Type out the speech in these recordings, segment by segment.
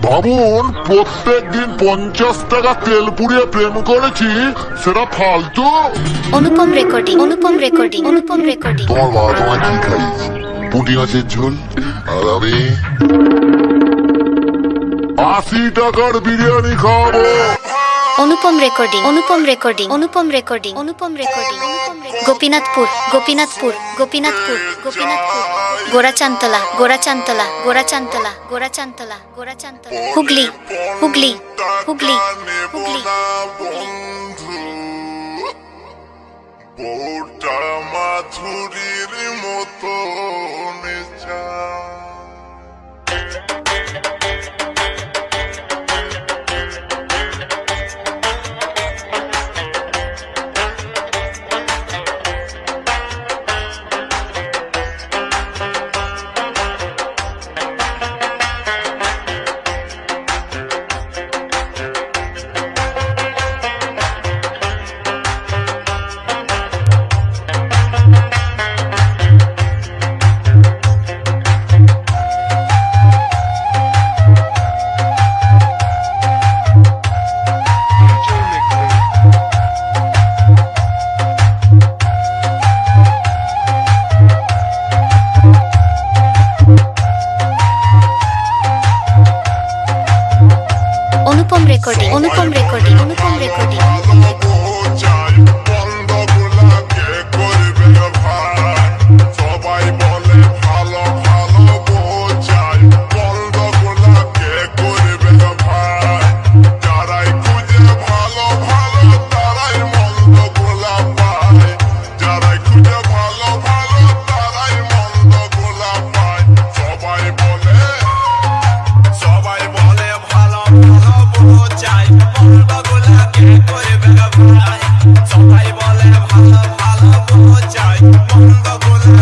ভাবুন, প্রত্যেক দিন 50 টাকা তেল পুড়িয়ে প্রেম করেছি, সেটা ফালতু। অনুপম রেকর্ডিং, অনুপম রেকর্ডিং, অনুপম রেকর্ডিং। তোমার বাবা তোমায় কি খাইয়েছে? পুঁটি মাছের ঝোল। আর আমি 80 টাকার বিরিয়ানি খাবো। অনুপম রেকর্ডিং, অনুপম রেকর্ডিং, অনুপম রেকর্ডিং, অনুপম রেকর্ডিং। গোপীনাথপুর, গোপীনাথপুর, গোপীনাথপুর, গোপীনাথপুর। গোরাচান্তলা, গোরাচান্তলা, গোরাচান্তলা, গোরাচান্তলা, গোরাচান্তলা। হুগলি, হুগলি, হুগলি, হুগলি, হুগলি। বউটা মাধুরীর মতো নেচা। অনুপম রেকর্ডিং, অনুপম রেকর্ডিং, অনুপম রেকর্ডিং। সবাই বলে ভালো ভালো বোঝাই, বন্ধ গোলাকে করবে ভাই। যারাই খুঁজে ভালো ভালো তারাই মন্দ গোলা পায়। যারাই খুঁজে ভালো ভালো তারাই মন্দ গোলা পায়। সবাই বলে ভালো ভালো বোঝাই, বন্ধ গোলাকে করবে ভাই। সবাই বলে ভালো ভালো বোঝাই, বন্ধ গোলা।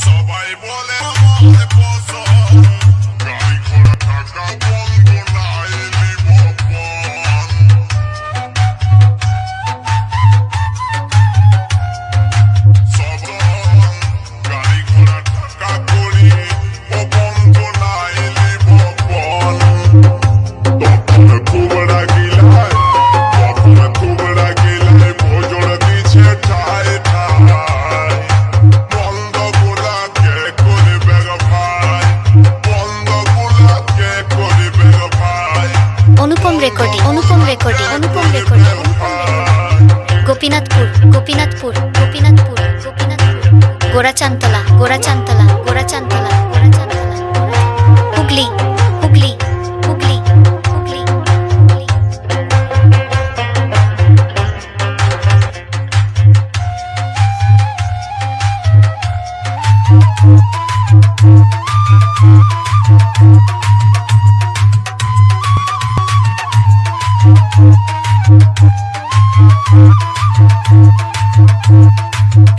সবাই বলে আমার পছন্দ, গাড়ি ঘোড়া টাকা বন্ধ নাই বিপদ। গাড়ি ঘোড়া টাকা করি ও বন্ধ নাই বিপদ। তখন খুব রাগিলাই, তখন খুব রাগিলাই, ভোজর দিছে ঠাই ঠাই। বন্ধ গোলাকে করবে ভাই, বন্ধ গোলাকে করবে ভাই। অনুপম রেকর্ডিং, অনুপম রেকর্ডিং, অনুপম রেকর্ডিং, অনুপম রেকর্ডিং। গোপীনাথপুর, গোপীনাথপুর, গোপীনাথপুর, গোপীনাথপুর। গোরাচান্তলা, গোরাচান্তলা, গোরাচান্তলা, গোরাচান্তলা। হুগলি, হুগলি, হুগলি, হুগলি, হুগলি।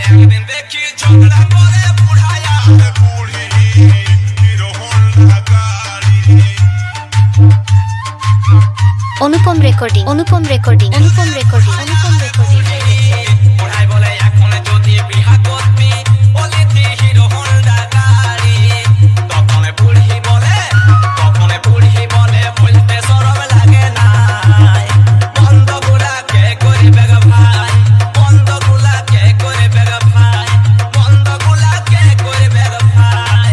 একদিন দেখি ঝগড়া করে বুড়ায়া বুড়ি, হিরো হোন্ডা গাড়ি। অনুপম রেকর্ডিং, অনুপম রেকর্ডিং, অনুপম রেকর্ডিং, অনুপম রেকর্ডিং। বুড়াই বলে এখন যদি বিহা করবি, বলিতি হিরো হোন্ডা গাড়ি। তখন বুড়ি বলে বলতে শরম লাগে নাই। বন্ধ গোলাকে করবে ভাই, বন্ধ গোলাকে করবে ভাই, বন্ধ গোলাকে করবে ভাই।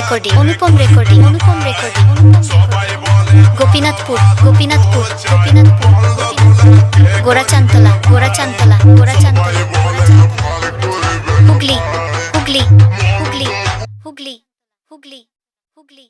রেকর্ডিং অনুপম রেকর্ডিং অনুপম রেকর্ডিং অনুপম রেকর্ডিং গোপীনাথপুর গোপীনাথপুর গোপীনাথপুর গোরাচান্তলা গোরাচান্তলা গোরাচান্তলা হুগলি হুগলি হুগলি হুগলি হুগলি হুগলি